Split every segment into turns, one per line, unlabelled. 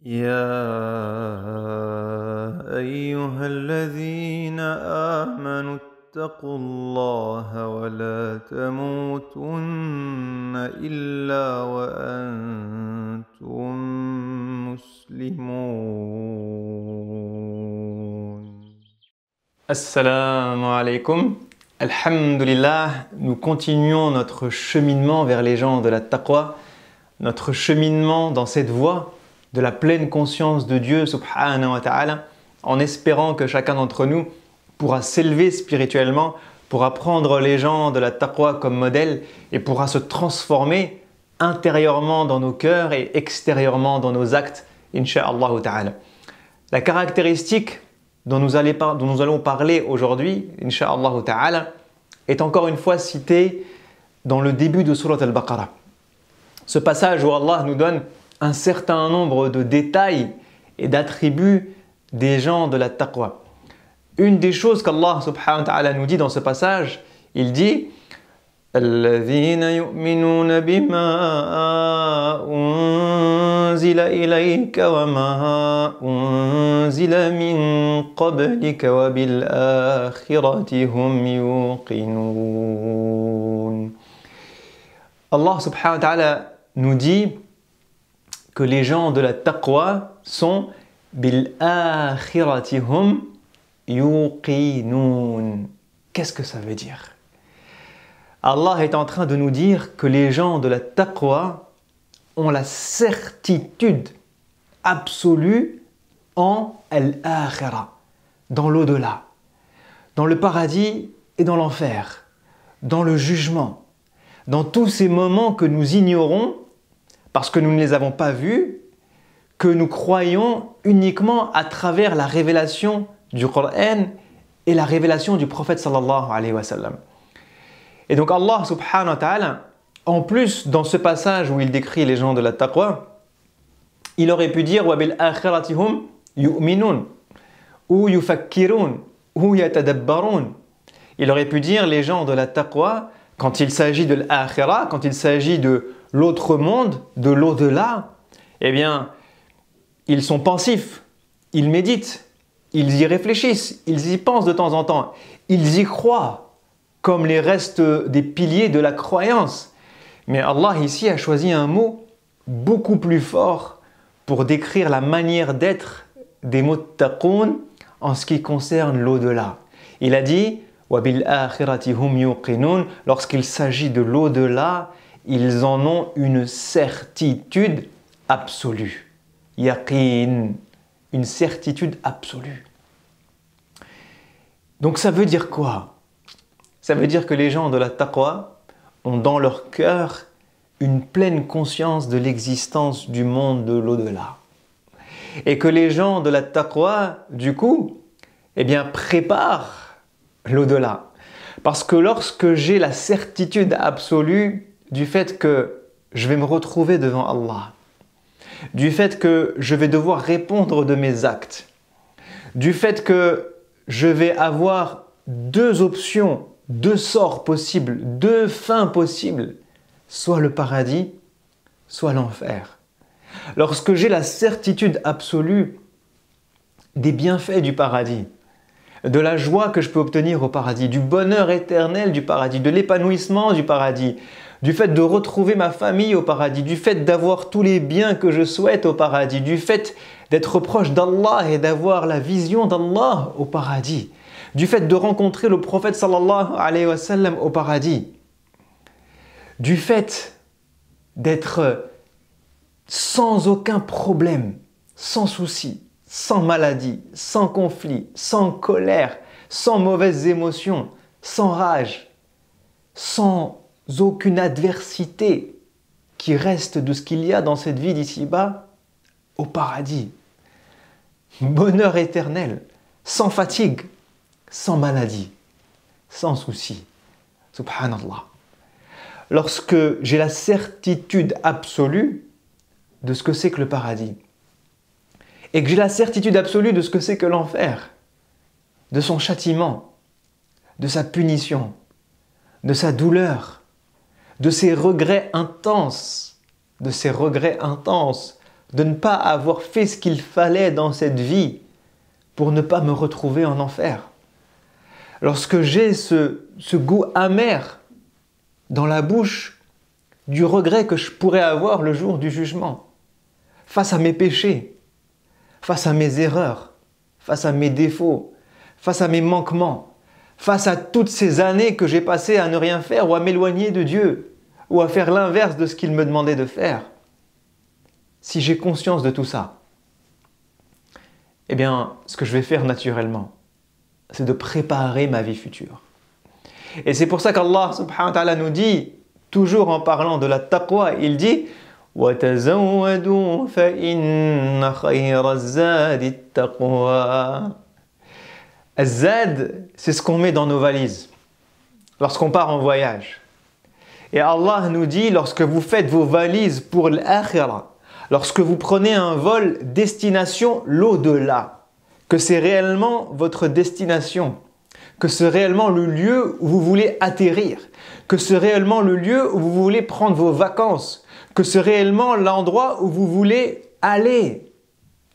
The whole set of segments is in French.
يا أيها الذين آمنوا اتقوا الله ولا تموتن إلا وأنتم مسلمون. Assalamu alaikum. Alhamdulillah, nous continuons notre cheminement vers les gens de la taqwa, notre cheminement dans cette voie de la pleine conscience de Dieu subhanahu wa ta'ala, en espérant que chacun d'entre nous pourra s'élever spirituellement, pourra prendre les gens de la taqwa comme modèle et pourra se transformer intérieurement dans nos cœurs et extérieurement dans nos actes, insha'Allah ta'ala. La caractéristique dont nous allons parler aujourd'hui, insha'Allah ta'ala, est encore une fois citée dans le début de Surat al-Baqarah. Ce passage où Allah nous donne un certain nombre de détails et d'attributs des gens de la taqwa. Une des choses qu'Allah subhanahu wa ta'ala nous dit dans ce passage, il dit الذين يؤمنون بما أنزل إليك وما أنزل من قبلك وبالآخرة هم يوقنون. Allah subhanahu wa ta'ala nous dit que les gens de la taqwa sont bil-akhirati hum yuqinun. Qu'est-ce que ça veut dire? Allah est en train de nous dire que les gens de la taqwa ont la certitude absolue en al-akhirah, dans l'au-delà, dans le paradis et dans l'enfer, dans le jugement, dans tous ces moments que nous ignorons parce que nous ne les avons pas vus, que nous croyons uniquement à travers la révélation du Coran et la révélation du prophète sallallahu alayhi wa sallam. Et donc Allah subhanahu wa ta'ala, en plus dans ce passage où il décrit les gens de la taqwa, il aurait pu dire وَبِالْآخِرَةِ هُمْ يُؤْمِنُونَ ou يُفَكِّرُونَ ou يَتَدَبَّرُونَ. Il aurait pu dire les gens de la taqwa, quand il s'agit de l'akhira, quand il s'agit de l'autre monde, de l'au-delà, eh bien, ils sont pensifs, ils méditent, ils y réfléchissent, ils y pensent de temps en temps, ils y croient, comme les restes des piliers de la croyance. Mais Allah ici a choisi un mot beaucoup plus fort pour décrire la manière d'être des muttaqoun en ce qui concerne l'au-delà. Il a dit وَبِالْآخِرَةِ هُمْ يُوقِنُونَ. Lorsqu'il s'agit de l'au-delà, ils en ont une certitude absolue. Yaqin, une certitude absolue. Donc ça veut dire quoi? Ça veut dire que les gens de la taqwa ont dans leur cœur une pleine conscience de l'existence du monde de l'au-delà. Et que les gens de la taqwa, du coup, eh bien, préparent l'au-delà. Parce que lorsque j'ai la certitude absolue du fait que je vais me retrouver devant Allah, du fait que je vais devoir répondre de mes actes, du fait que je vais avoir deux options, deux sorts possibles, deux fins possibles, soit le paradis, soit l'enfer. Lorsque j'ai la certitude absolue des bienfaits du paradis, de la joie que je peux obtenir au paradis, du bonheur éternel du paradis, de l'épanouissement du paradis, du fait de retrouver ma famille au paradis, du fait d'avoir tous les biens que je souhaite au paradis, du fait d'être proche d'Allah et d'avoir la vision d'Allah au paradis, du fait de rencontrer le prophète sallallahu alayhi wa sallam au paradis, du fait d'être sans aucun problème, sans souci, sans maladie, sans conflit, sans colère, sans mauvaises émotions, sans rage, sans aucune adversité qui reste de ce qu'il y a dans cette vie d'ici-bas au paradis. Bonheur éternel, sans fatigue, sans maladie, sans souci. Subhanallah. Lorsque j'ai la certitude absolue de ce que c'est que le paradis, et que j'ai la certitude absolue de ce que c'est que l'enfer, de son châtiment, de sa punition, de sa douleur, de ses regrets intenses, de ne pas avoir fait ce qu'il fallait dans cette vie pour ne pas me retrouver en enfer. Lorsque j'ai ce goût amer dans la bouche du regret que je pourrais avoir le jour du jugement, face à mes péchés, face à mes erreurs, face à mes défauts, face à mes manquements, face à toutes ces années que j'ai passées à ne rien faire ou à m'éloigner de Dieu, ou à faire l'inverse de ce qu'il me demandait de faire. Si j'ai conscience de tout ça, eh bien, ce que je vais faire naturellement, c'est de préparer ma vie future. Et c'est pour ça qu'Allah subhanahu wa ta'ala nous dit, toujours en parlant de la taqwa, il dit وَتَزَوَّدُوا فَإِنَّ خَيْرَ الزَّادِ التَّقْوَى. Az-zad, c'est ce qu'on met dans nos valises lorsqu'on part en voyage. Et Allah nous dit, lorsque vous faites vos valises pour l'akhirah, lorsque vous prenez un vol destination l'au-delà, que c'est réellement votre destination, que c'est réellement le lieu où vous voulez atterrir, que c'est réellement le lieu où vous voulez prendre vos vacances, que c'est réellement l'endroit où vous voulez aller,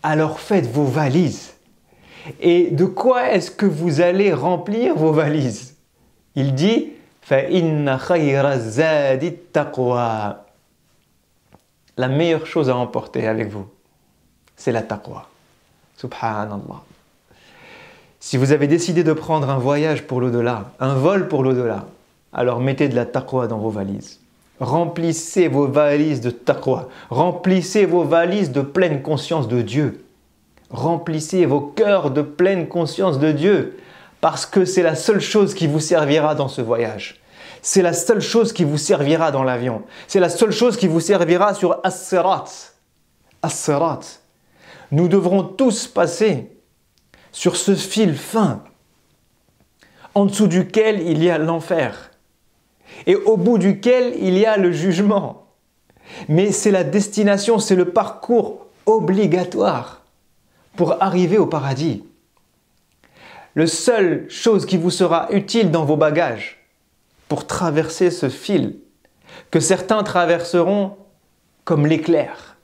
alors faites vos valises. Et de quoi est-ce que vous allez remplir vos valises? Il dit فَإِنَّ خَيْرَ الزَّادِ التَّقْوَى. La meilleure chose à emporter avec vous, c'est la taqwa. Subhanallah. Si vous avez décidé de prendre un voyage pour l'au-delà, un vol pour l'au-delà, alors mettez de la taqwa dans vos valises. Remplissez vos valises de taqwa. Remplissez vos valises de pleine conscience de Dieu. Remplissez vos cœurs de pleine conscience de Dieu, parce que c'est la seule chose qui vous servira dans ce voyage. C'est la seule chose qui vous servira dans l'avion. C'est la seule chose qui vous servira sur As-Sirat. As-Sirat. Nous devrons tous passer sur ce fil fin, en dessous duquel il y a l'enfer, et au bout duquel il y a le jugement. Mais c'est la destination, c'est le parcours obligatoire pour arriver au paradis. La seule chose qui vous sera utile dans vos bagages pour traverser ce fil, que certains traverseront comme l'éclair,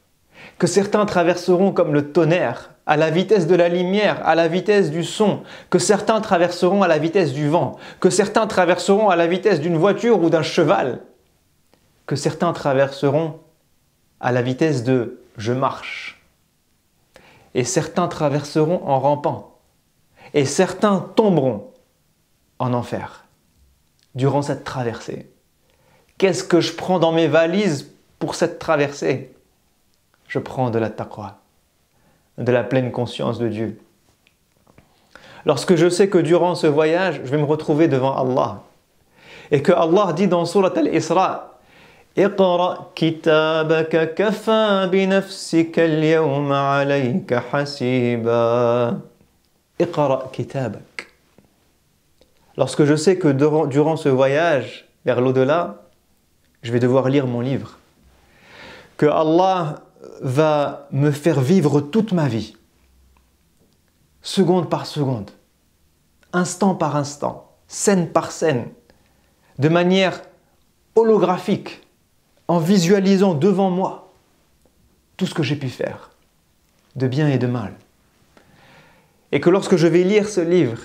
que certains traverseront comme le tonnerre, à la vitesse de la lumière, à la vitesse du son, que certains traverseront à la vitesse du vent, que certains traverseront à la vitesse d'une voiture ou d'un cheval, que certains traverseront à la vitesse de « je marche ». Et certains traverseront en rampant. Et certains tomberont en enfer durant cette traversée. Qu'est-ce que je prends dans mes valises pour cette traversée? Je prends de la taqwa, de la pleine conscience de Dieu. Lorsque je sais que durant ce voyage, je vais me retrouver devant Allah, et que Allah dit dans Surat Al-Isra, اقرأ كتابك كفى بنفسك اليوم عليك حسيبا. اقرأ كتابك. Lorsque je sais que durant ce voyage vers l'au-delà, je vais devoir lire mon livre, que Allah va me faire vivre toute ma vie, seconde par seconde, instant par instant, scène par scène, de manière holographique, en visualisant devant moi tout ce que j'ai pu faire, de bien et de mal. Et que lorsque je vais lire ce livre,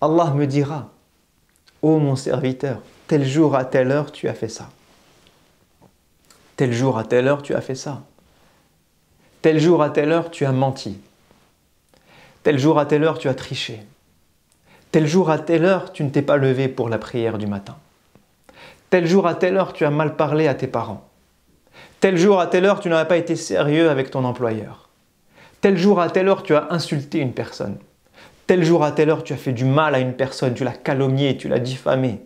Allah me dira « Ô mon serviteur, tel jour à telle heure tu as fait ça. Tel jour à telle heure tu as fait ça. Tel jour à telle heure tu as menti. Tel jour à telle heure tu as triché. Tel jour à telle heure tu ne t'es pas levé pour la prière du matin. Tel jour à telle heure tu as mal parlé à tes parents. Tel jour à telle heure tu n'as pas été sérieux avec ton employeur. Tel jour à telle heure tu as insulté une personne. Tel jour à telle heure tu as fait du mal à une personne, tu l'as calomnié, tu l'as diffamé.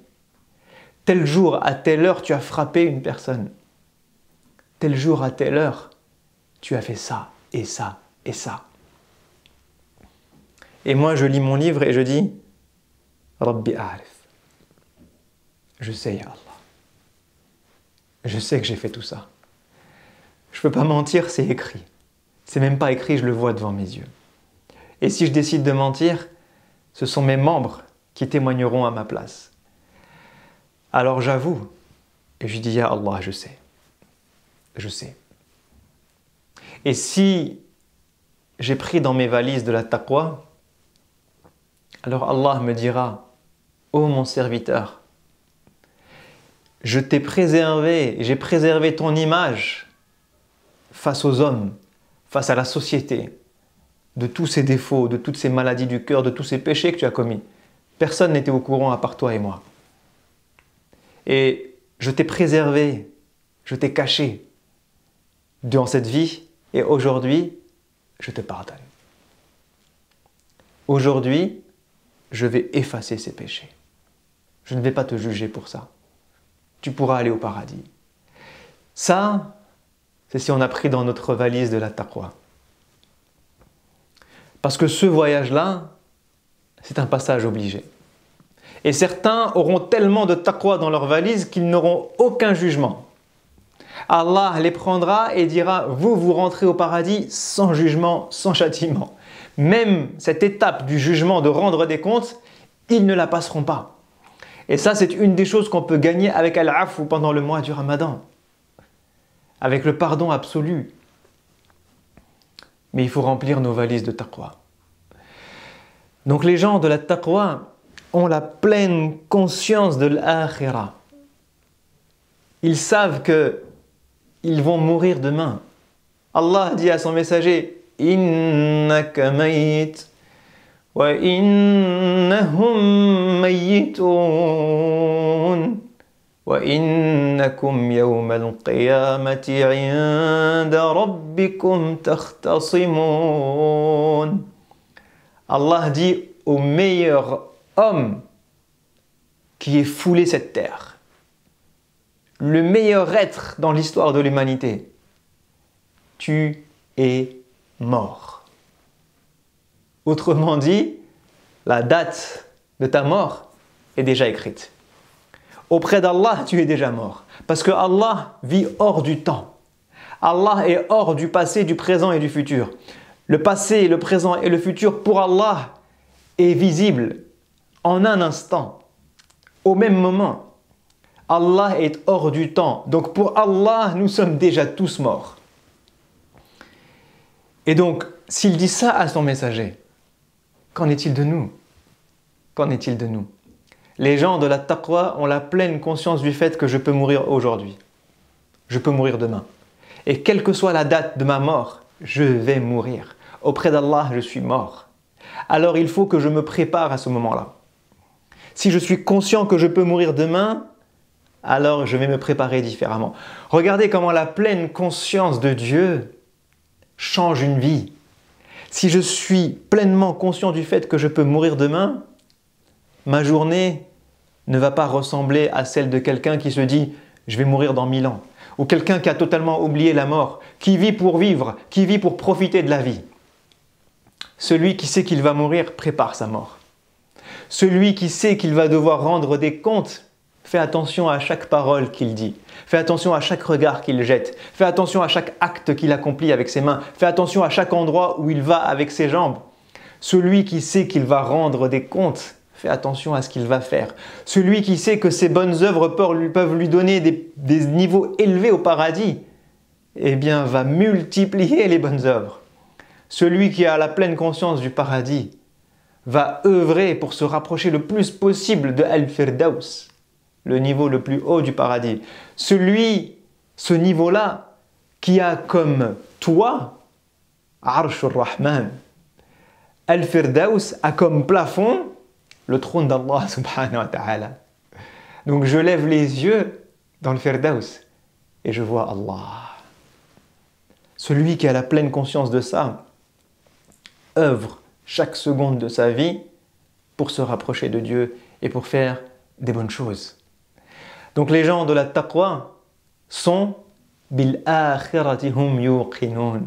Tel jour à telle heure tu as frappé une personne. Tel jour à telle heure tu as fait ça et ça et ça. Et moi je lis mon livre et je dis Rabbi A'rif. Je sais, ya Allah. Je sais que j'ai fait tout ça. Je ne peux pas mentir, c'est écrit. C'est même pas écrit, je le vois devant mes yeux. Et si je décide de mentir, ce sont mes membres qui témoigneront à ma place. Alors j'avoue, et je dis, ya Allah, je sais. Je sais. Et si j'ai pris dans mes valises de la taqwa, alors Allah me dira, ô mon serviteur, je t'ai préservé, j'ai préservé ton image face aux hommes, face à la société, de tous ces défauts, de toutes ces maladies du cœur, de tous ces péchés que tu as commis. Personne n'était au courant à part toi et moi. Et je t'ai préservé, je t'ai caché durant cette vie et aujourd'hui, je te pardonne. Aujourd'hui, je vais effacer ces péchés. Je ne vais pas te juger pour ça. Tu pourras aller au paradis. Ça, c'est si on a pris dans notre valise de la taqwa. Parce que ce voyage-là, c'est un passage obligé. Et certains auront tellement de taqwa dans leur valise qu'ils n'auront aucun jugement. Allah les prendra et dira, vous rentrez au paradis sans jugement, sans châtiment. Même cette étape du jugement, de rendre des comptes, ils ne la passeront pas. Et ça, c'est une des choses qu'on peut gagner avec Al-Afou pendant le mois du Ramadan. Avec le pardon absolu. Mais il faut remplir nos valises de taqwa. Donc les gens de la taqwa ont la pleine conscience de l'akhira. Ils savent qu'ils vont mourir demain. Allah dit à son messager, « Innaka mayit wa innahum mayyitun wa innakum yawma al-qiyamati 'inda rabbikum takhtasimun » Allah dit au meilleur homme qui ait foulé cette terre, le meilleur être dans l'histoire de l'humanité, tu es mort. Autrement dit, la date de ta mort est déjà écrite. Auprès d'Allah, tu es déjà mort. Parce que Allah vit hors du temps. Allah est hors du passé, du présent et du futur. Le passé, le présent et le futur pour Allah est visible en un instant, au même moment. Allah est hors du temps. Donc pour Allah, nous sommes déjà tous morts. Et donc, s'il dit ça à son messager, qu'en est-il de nous? Qu'en est-il de nous? Les gens de la taqwa ont la pleine conscience du fait que je peux mourir aujourd'hui. Je peux mourir demain. Et quelle que soit la date de ma mort, je vais mourir. Auprès d'Allah, je suis mort. Alors il faut que je me prépare à ce moment-là. Si je suis conscient que je peux mourir demain, alors je vais me préparer différemment. Regardez comment la pleine conscience de Dieu change une vie. Si je suis pleinement conscient du fait que je peux mourir demain, ma journée ne va pas ressembler à celle de quelqu'un qui se dit « je vais mourir dans 1000 ans » ou quelqu'un qui a totalement oublié la mort, qui vit pour vivre, qui vit pour profiter de la vie. Celui qui sait qu'il va mourir prépare sa mort. Celui qui sait qu'il va devoir rendre des comptes fait attention à chaque parole qu'il dit, fait attention à chaque regard qu'il jette, fait attention à chaque acte qu'il accomplit avec ses mains, fait attention à chaque endroit où il va avec ses jambes. Celui qui sait qu'il va rendre des comptes fait attention à ce qu'il va faire. Celui qui sait que ses bonnes œuvres peuvent lui donner des niveaux élevés au paradis, eh bien va multiplier les bonnes œuvres. Celui qui a la pleine conscience du paradis va œuvrer pour se rapprocher le plus possible de Al-Firdaus, le niveau le plus haut du paradis. Ce niveau-là, qui a comme toit Arshur Rahman. Al-Firdaus a comme plafond le trône d'Allah subhanahu wa ta'ala. Donc je lève les yeux dans le Firdaus et je vois Allah. Celui qui a la pleine conscience de ça œuvre chaque seconde de sa vie pour se rapprocher de Dieu et pour faire des bonnes choses. Donc les gens de la taqwa sont bil akhirati hum yuqinun,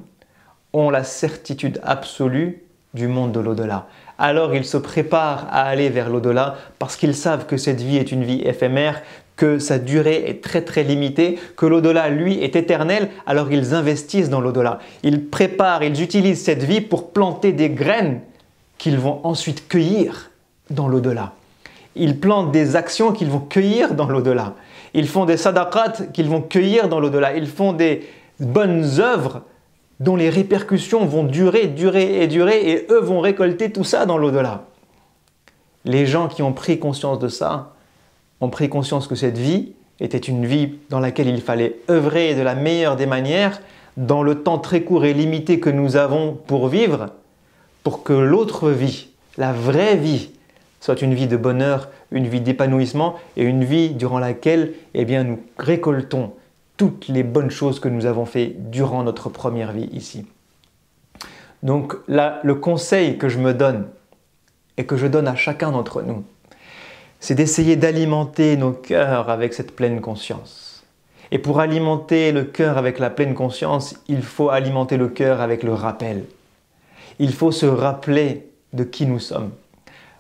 ont la certitude absolue du monde de l'au-delà. Alors ils se préparent à aller vers l'au-delà parce qu'ils savent que cette vie est une vie éphémère, que sa durée est très très limitée, que l'au-delà lui est éternel, alors ils investissent dans l'au-delà. Ils préparent, ils utilisent cette vie pour planter des graines qu'ils vont ensuite cueillir dans l'au-delà. Ils plantent des actions qu'ils vont cueillir dans l'au-delà. Ils font des sadaqat qu'ils vont cueillir dans l'au-delà. Ils font des bonnes œuvres dont les répercussions vont durer, durer et durer, et eux vont récolter tout ça dans l'au-delà. Les gens qui ont pris conscience de ça, ont pris conscience que cette vie était une vie dans laquelle il fallait œuvrer de la meilleure des manières, dans le temps très court et limité que nous avons pour vivre, pour que l'autre vie, la vraie vie, soit une vie de bonheur, une vie d'épanouissement et une vie durant laquelle nous récoltons toutes les bonnes choses que nous avons faites durant notre première vie ici. Donc là, le conseil que je me donne et que je donne à chacun d'entre nous, c'est d'essayer d'alimenter nos cœurs avec cette pleine conscience. Et pour alimenter le cœur avec la pleine conscience, il faut alimenter le cœur avec le rappel. Il faut se rappeler de qui nous sommes,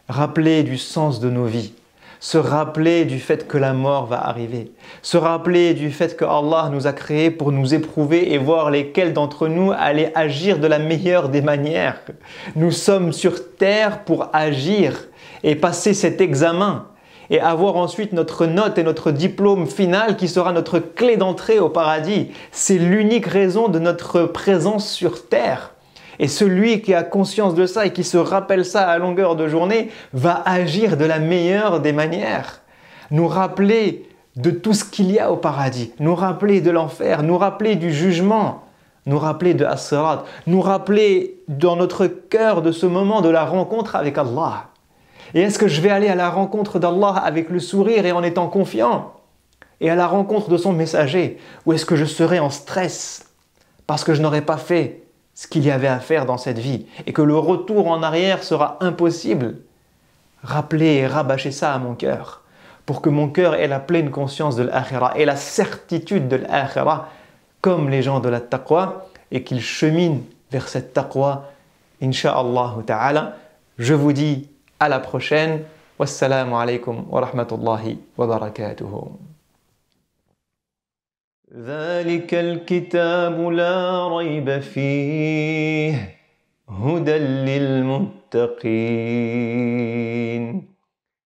rappeler du sens de nos vies, se rappeler du fait que la mort va arriver, se rappeler du fait que Allah nous a créés pour nous éprouver et voir lesquels d'entre nous allaient agir de la meilleure des manières. Nous sommes sur terre pour agir et passer cet examen et avoir ensuite notre note et notre diplôme final qui sera notre clé d'entrée au paradis. C'est l'unique raison de notre présence sur terre. Et celui qui a conscience de ça et qui se rappelle ça à longueur de journée va agir de la meilleure des manières. Nous rappeler de tout ce qu'il y a au paradis, nous rappeler de l'enfer, nous rappeler du jugement, nous rappeler de As-Sirat, nous rappeler dans notre cœur de ce moment de la rencontre avec Allah. Et est-ce que je vais aller à la rencontre d'Allah avec le sourire et en étant confiant et à la rencontre de son messager? Ou est-ce que je serai en stress parce que je n'aurai pas fait ce qu'il y avait à faire dans cette vie et que le retour en arrière sera impossible? Rappelez et rabâchez ça à mon cœur pour que mon cœur ait la pleine conscience de l'akhira et la certitude de l'akhira comme les gens de la taqwa et qu'ils cheminent vers cette taqwa, insha'Allah ta'ala. Je vous dis à la prochaine. Wassalamu alaikum wa rahmatullahi wa barakatuhu. ذلك الكتاب لا ريب فيه هدى للمتقين